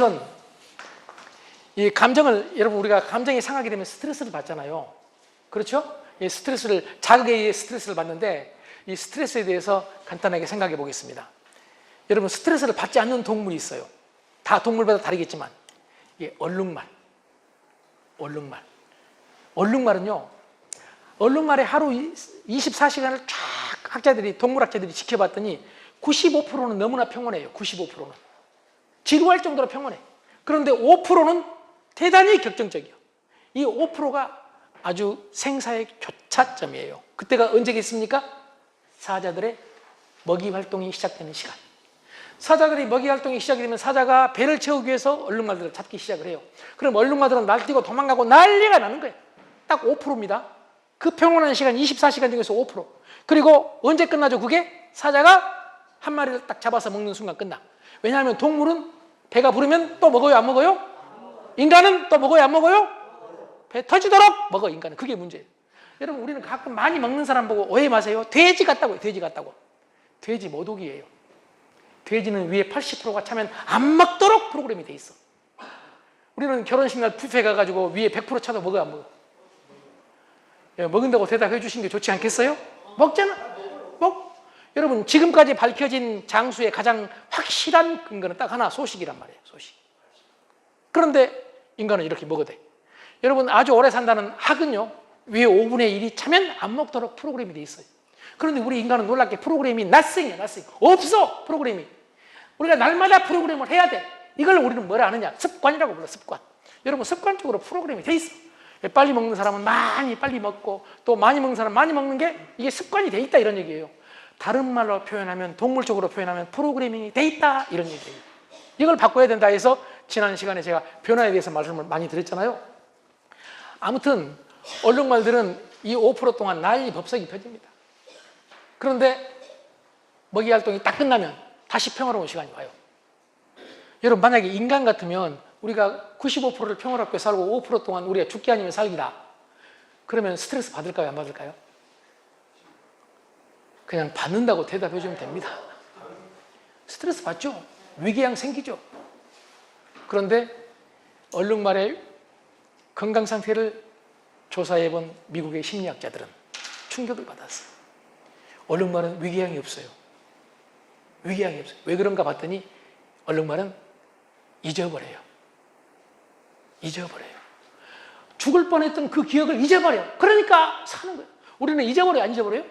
우선 이 감정을, 여러분 우리가 감정이 상하게 되면 스트레스를 받잖아요. 그렇죠? 이 스트레스를, 자극에 의해 스트레스를 받는데 이 스트레스에 대해서 간단하게 생각해 보겠습니다. 여러분 스트레스를 받지 않는 동물이 있어요. 다 동물마다 다르겠지만 이게 얼룩말. 얼룩말은요, 얼룩말의 하루 24시간을 쫙 학자들이, 동물학자들이 지켜봤더니 95%는 너무나 평온해요. 95%는 지루할 정도로 평온해. 그런데 5%는 대단히 격정적이에요. 이 5%가 아주 생사의 교차점이에요. 그때가 언제겠습니까? 사자들의 먹이 활동이 시작되는 시간. 사자들이 먹이 활동이 시작이 되면 사자가 배를 채우기 위해서 얼룩말들을 잡기 시작을 해요. 그럼 얼룩말들은 날뛰고 도망가고 난리가 나는 거예요. 딱 5%입니다. 그 평온한 시간 24시간 중에서 5%. 그리고 언제 끝나죠? 그게 사자가 한 마리를 딱 잡아서 먹는 순간 끝나. 왜냐하면 동물은 배가 부르면 또 먹어요, 안 먹어요? 인간은 또 먹어요, 안 먹어요? 배 터지도록 먹어, 인간은. 그게 문제예요. 여러분 우리는 가끔 많이 먹는 사람 보고 오해 마세요. 돼지 같다고요. 돼지 같다고. 돼지 모독이에요. 돼지는 위에 80%가 차면 안 먹도록 프로그램이 돼 있어. 우리는 결혼식 날 뷔페 가가지고 위에 100% 차도 먹어, 안 먹어? 먹는다고 대답해 주신 게 좋지 않겠어요? 먹잖아. 여러분 지금까지 밝혀진 장수의 가장 확실한 근거는 딱 하나, 소식이란 말이에요. 소식. 그런데 인간은 이렇게 먹어대. 여러분 아주 오래 산다는 학은요, 위에 5분의 1이 차면 안 먹도록 프로그램이 돼 있어요. 그런데 우리 인간은 놀랍게 프로그램이 낫생이야. 없어, 프로그램이. 우리가 날마다 프로그램을 해야 돼. 이걸 우리는 뭐라 하느냐? 습관이라고 불러, 습관. 여러분 습관적으로 프로그램이 돼 있어. 빨리 먹는 사람은 많이 빨리 먹고, 또 많이 먹는 사람은 많이 먹는 게 이게 습관이 돼 있다, 이런 얘기예요. 다른 말로 표현하면, 동물적으로 표현하면 프로그래밍이 돼 있다, 이런 얘기예요. 이걸 바꿔야 된다 해서 지난 시간에 제가 변화에 대해서 말씀을 많이 드렸잖아요. 아무튼 얼룩말들은 이 5% 동안 난리 법석이 펴집니다. 그런데 먹이 활동이 딱 끝나면 다시 평화로운 시간이 와요. 여러분 만약에 인간 같으면 우리가 95%를 평화롭게 살고 5% 동안 우리가 죽기 아니면 살기다. 그러면 스트레스 받을까요, 안 받을까요? 그냥 받는다고 대답해 주면 됩니다. 스트레스 받죠? 위궤양 생기죠? 그런데 얼룩말의 건강 상태를 조사해 본 미국의 심리학자들은 충격을 받았어요. 얼룩말은 위궤양이 없어요. 위궤양이 없어요. 왜 그런가 봤더니 얼룩말은 잊어버려요. 죽을 뻔했던 그 기억을 잊어버려요. 그러니까 사는 거예요. 우리는 잊어버려요, 안 잊어버려요?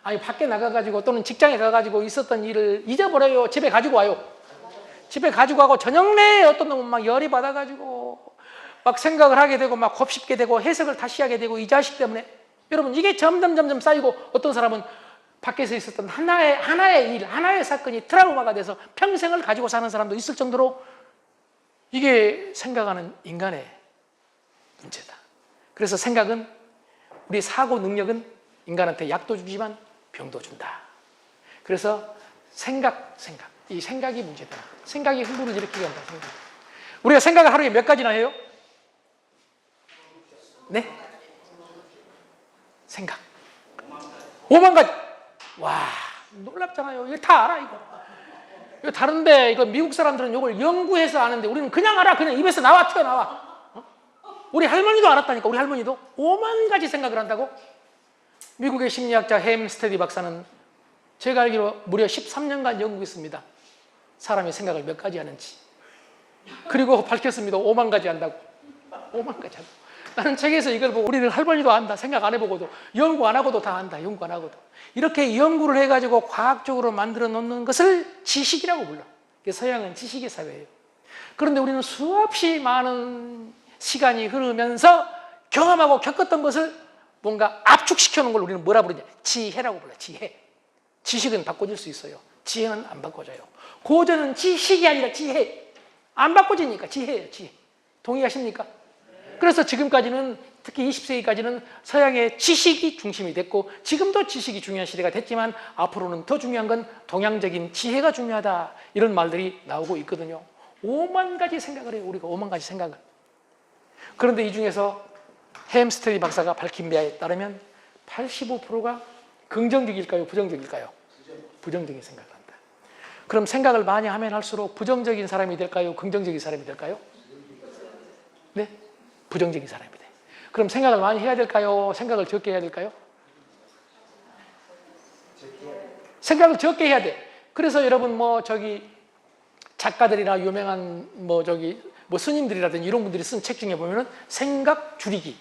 아니 밖에 나가가지고 또는 직장에 가가지고 있었던 일을 잊어버려요? 집에 가지고 와요? 집에 가지고 가고 저녁 내에 어떤 놈은 막 열이 받아가지고 막 생각을 하게 되고 막 곱씹게 되고 해석을 다시 하게 되고, 이 자식 때문에. 여러분 이게 점점 쌓이고 어떤 사람은 밖에서 있었던 하나의 일, 하나의 사건이 트라우마가 돼서 평생을 가지고 사는 사람도 있을 정도로 이게 생각하는 인간의 문제다. 그래서 생각은, 우리 사고 능력은 인간한테 약도 주지만 병도 준다. 그래서 이 생각이 문제다. 생각이 흥분을 일으키게 한다. 우리가 생각을 하루에 몇 가지나 해요? 네? 생각 5만 가지. 와, 놀랍잖아요. 이거 다 알아, 이거 다른데, 이거 미국 사람들은 이걸 연구해서 아는데 우리는 그냥 알아. 그냥 입에서 튀어나와. 우리 할머니도 알았다니까. 우리 할머니도 5만 가지 생각을 한다고. 미국의 심리학자 햄스테디 박사는 제가 알기로 무려 13년간 연구했습니다. 사람의 생각을 몇 가지 하는지. 그리고 밝혔습니다. 5만 가지 한다고. 5만 가지 한다고. 나는 책에서 이걸 보고 우리들 할머니도 안다. 생각 안 해보고도. 연구 안 하고도 다 안다. 연구 안 하고도. 이렇게 연구를 해가지고 과학적으로 만들어 놓는 것을 지식이라고 불러. 서양은 지식의 사회예요. 그런데 우리는 수없이 많은 시간이 흐르면서 경험하고 겪었던 것을 뭔가 압축시켜 놓은 걸 우리는 뭐라 부르냐? 지혜라고 불러. 지혜. 지식은 바꿔질 수 있어요. 지혜는 안 바꿔져요. 고전은 지식이 아니라 지혜. 안 바꿔지니까 지혜예요. 지혜. 동의하십니까? 그래서 지금까지는, 특히 20세기까지는 서양의 지식이 중심이 됐고, 지금도 지식이 중요한 시대가 됐지만 앞으로는 더 중요한 건 동양적인 지혜가 중요하다, 이런 말들이 나오고 있거든요. 5만 가지 생각을 해요. 우리가 5만 가지 생각을. 그런데 이 중에서 햄스테디 박사가 밝힌 바에 따르면 85%가 긍정적일까요, 부정적일까요? 부정적인 생각을 한다. 그럼 생각을 많이 하면 할수록 부정적인 사람이 될까요? 긍정적인 사람이 될까요? 네? 부정적인 사람이 돼. 그럼 생각을 많이 해야 될까요? 생각을 적게 해야 될까요? 생각을 적게 해야 돼. 그래서 여러분 작가들이나 유명한 스님들이라든지 이런 분들이 쓴 책 중에 보면은 생각 줄이기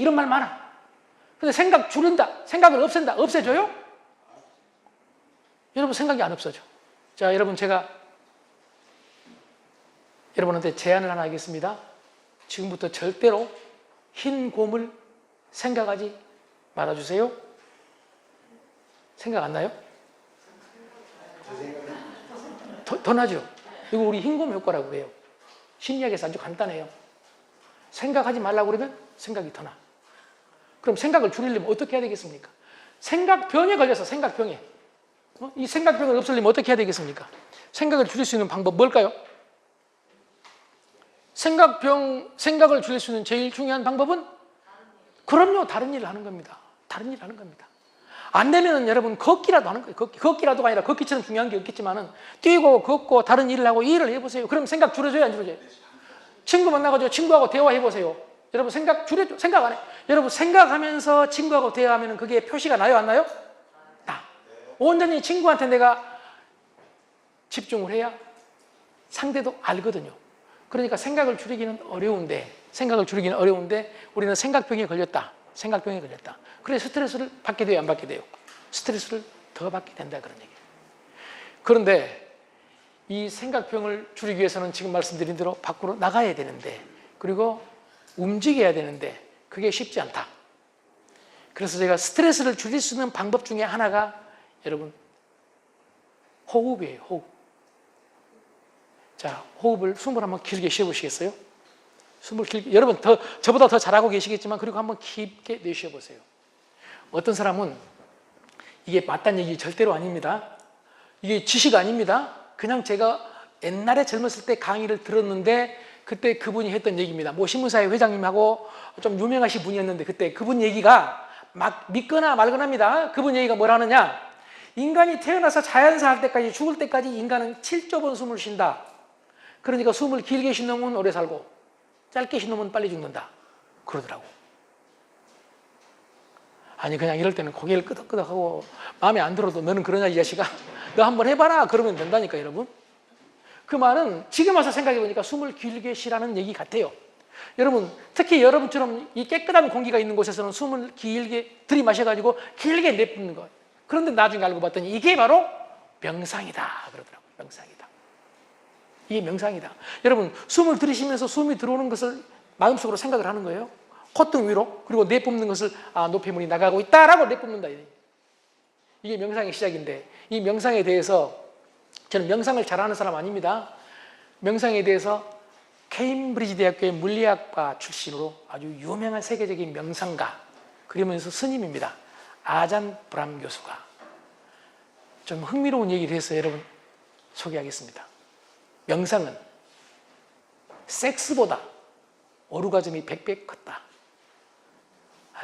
이런 말 많아. 근데 생각 줄인다, 생각을 없앤다, 없애줘요? 여러분 생각이 안 없어져. 자, 여러분 제가 여러분한테 제안을 하나 하겠습니다. 지금부터 절대로 흰 곰을 생각하지 말아주세요. 생각 안 나요? 더 나죠? 이거 우리 흰곰 효과라고 해요. 심리학에서 아주 간단해요. 생각하지 말라고 그러면 생각이 더 나. 그럼 생각을 줄이려면 어떻게 해야 되겠습니까? 생각병에 걸려서 생각병에. 이 생각병을 없애려면 어떻게 해야 되겠습니까? 생각을 줄일 수 있는 방법 뭘까요? 생각을 줄일 수 있는 제일 중요한 방법은? 그럼요, 다른 일을 하는 겁니다. 다른 일을 하는 겁니다. 안 되면은 여러분 걷기라도 하는 거예요. 걷기라도가 아니라 걷기처럼 중요한 게 없겠지만은 뛰고 걷고 다른 일을 하고 일을 해보세요. 그럼 생각 줄여줘요, 안 줄여줘요? 친구 만나가지고 친구하고 대화해보세요. 여러분 생각 줄여줘. 생각 안 해. 여러분 생각하면서 친구하고 대화하면 그게 표시가 나요, 안 나요? 나. 온전히 친구한테 내가 집중을 해야 상대도 알거든요. 그러니까 생각을 줄이기는 어려운데 우리는 생각병에 걸렸다. 그래서 스트레스를 받게 돼요, 안 받게 돼요? 스트레스를 더 받게 된다, 그런 얘기예요. 그런데 이 생각병을 줄이기 위해서는 지금 말씀드린 대로 밖으로 나가야 되는데, 그리고 움직여야 되는데 그게 쉽지 않다. 그래서 제가 스트레스를 줄일 수 있는 방법 중에 하나가 여러분 호흡이에요. 호흡. 자, 숨을 한번 길게 쉬어보시겠어요? 숨을 길게, 여러분 저보다 더 잘하고 계시겠지만 그리고 한번 깊게 내쉬어보세요. 어떤 사람은 이게 맞다는 얘기 절대로 아닙니다. 이게 지식 아닙니다. 그냥 제가 옛날에 젊었을 때 강의를 들었는데 그때 그분이 했던 얘기입니다. 신문사의 회장님하고 좀 유명하신 분이었는데 그때 그분 얘기가 막 믿거나 말거나입니다. 그분 얘기가 뭐라 하느냐, 인간이 태어나서 자연사 할 때까지, 죽을 때까지 인간은 7조 번 숨을 쉰다. 그러니까 숨을 길게 쉰 놈은 오래 살고 짧게 쉰 놈은 빨리 죽는다, 그러더라고. 아니 그냥 이럴 때는 고개를 끄덕끄덕하고 마음에 안 들어도 너는 그러냐 이 자식아, 너 한번 해봐라, 그러면 된다니까. 여러분 그 말은 지금 와서 생각해보니까 숨을 길게 쉬라는 얘기 같아요. 여러분 특히 여러분처럼 이 깨끗한 공기가 있는 곳에서는 숨을 길게 들이마셔가지고 길게 내뿜는 거예요. 그런데 나중에 알고 봤더니 이게 바로 명상이다 그러더라고요. 명상이다. 이게 명상이다. 여러분 숨을 들이쉬면서 숨이 들어오는 것을 마음속으로 생각을 하는 거예요. 콧등 위로. 그리고 내뿜는 것을 노폐물이 나가고 있다라고 내뿜는다. 이게 명상의 시작인데, 이 명상에 대해서 저는 명상을 잘하는 사람 아닙니다. 명상에 대해서 케임브리지 대학교의 물리학과 출신으로 아주 유명한 세계적인 명상가, 그러면서 스님입니다. 아잔 브람 교수가 좀 흥미로운 얘기를 해서 여러분 소개하겠습니다. 명상은 섹스보다 오르가즘이 100배 컸다.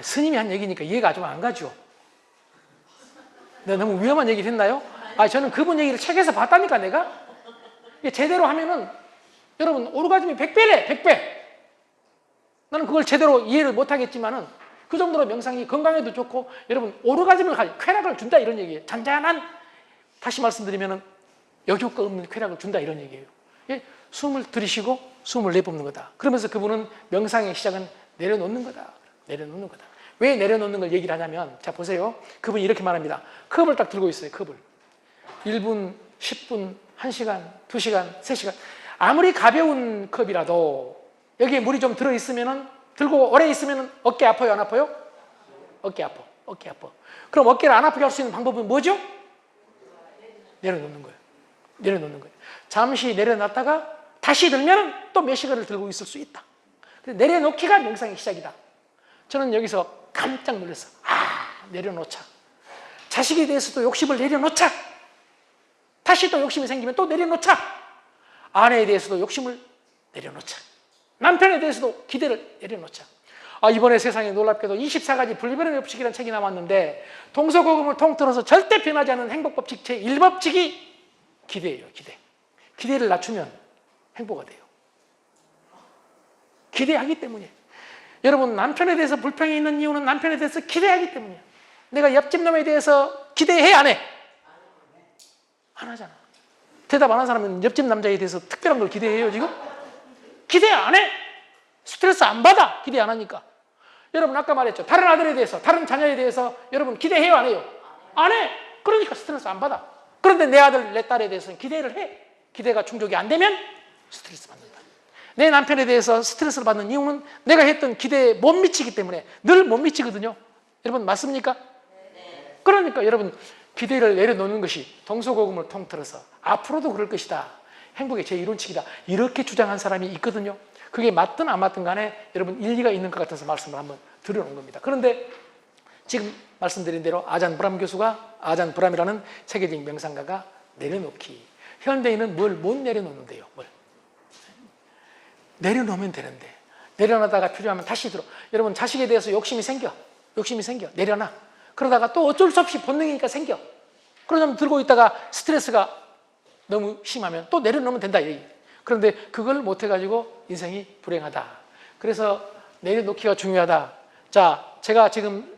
스님이 한 얘기니까 이해가 좀 안 가죠. 내가 너무 위험한 얘기를 했나요? 저는 그분 얘기를 책에서 봤다니까. 내가 제대로 하면은 여러분 오르가즘이 100배래. 100배. 나는 그걸 제대로 이해를 못하겠지만은 그 정도로 명상이 건강에도 좋고 여러분 오르가즘을 쾌락을 준다, 이런 얘기예요. 잔잔한, 다시 말씀드리면은 역효과 없는 쾌락을 준다, 이런 얘기예요. 숨을 들이쉬고 숨을 내뿜는 거다. 그러면서 그분은 명상의 시작은 내려놓는 거다. 내려놓는 거다. 왜 내려놓는 걸 얘기를 하냐면, 자 보세요. 그분이 이렇게 말합니다. 컵을 딱 들고 있어요. 컵을 1분, 10분, 1시간, 2시간, 3시간, 아무리 가벼운 컵이라도 여기에 물이 좀 들어있으면, 들고 오래 있으면 어깨 아파요, 안 아파요? 어깨 아파. 어깨 아파. 그럼 어깨를 안 아프게 할 수 있는 방법은 뭐죠? 내려놓는 거예요. 내려놓는 거예요. 잠시 내려놨다가 다시 들면 또 몇 시간을 들고 있을 수 있다. 내려놓기가 명상의 시작이다. 저는 여기서 깜짝 놀랐어. 내려놓자. 자식에 대해서도 욕심을 내려놓자. 다시 또 욕심이 생기면 또 내려놓자. 아내에 대해서도 욕심을 내려놓자. 남편에 대해서도 기대를 내려놓자. 이번에 세상에 놀랍게도 24가지 분리불안의 법칙이라는 책이 나왔는데 동서고금을 통틀어서 절대 변하지 않는 행복법칙 제1법칙이 기대예요. 기대. 기대를 낮추면 행복가 돼요. 기대하기 때문이에요. 여러분, 남편에 대해서 불평이 있는 이유는 남편에 대해서 기대하기 때문이에요. 내가 옆집 놈에 대해서 기대해, 안 해? 안 하잖아. 대답 안 한 사람은 옆집 남자에 대해서 특별한 걸 기대해요, 지금? 기대 안 해? 스트레스 안 받아, 기대 안 하니까. 여러분, 아까 말했죠. 다른 아들에 대해서, 다른 자녀에 대해서 여러분 기대해요, 안 해요? 안 해. 그러니까 스트레스 안 받아. 그런데 내 아들, 내 딸에 대해서는 기대를 해. 기대가 충족이 안 되면 스트레스 받는다. 내 남편에 대해서 스트레스를 받는 이유는 내가 했던 기대에 못 미치기 때문에. 늘 못 미치거든요. 여러분, 맞습니까? 그러니까 여러분, 기대를 내려놓는 것이 동서고금을 통틀어서 앞으로도 그럴 것이다. 행복의 제1원칙이다. 이렇게 주장한 사람이 있거든요. 그게 맞든 안 맞든 간에 여러분 일리가 있는 것 같아서 말씀을 한번 드려놓은 겁니다. 그런데 지금 말씀드린 대로 아잔 브람 교수가, 아잔 브람이라는 세계적인 명상가가 내려놓기. 현대인은 뭘 못 내려놓는데요. 뭘 내려놓으면 되는데, 내려놓다가 필요하면 다시 들어. 여러분, 자식에 대해서 욕심이 생겨. 내려놔. 그러다가 또 어쩔 수 없이 본능이니까 생겨. 그러면 들고 있다가 스트레스가 너무 심하면 또 내려놓으면 된다. 그런데 그걸 못해가지고 인생이 불행하다. 그래서 내려놓기가 중요하다. 자, 제가 지금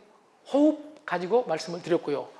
호흡 가지고 말씀을 드렸고요.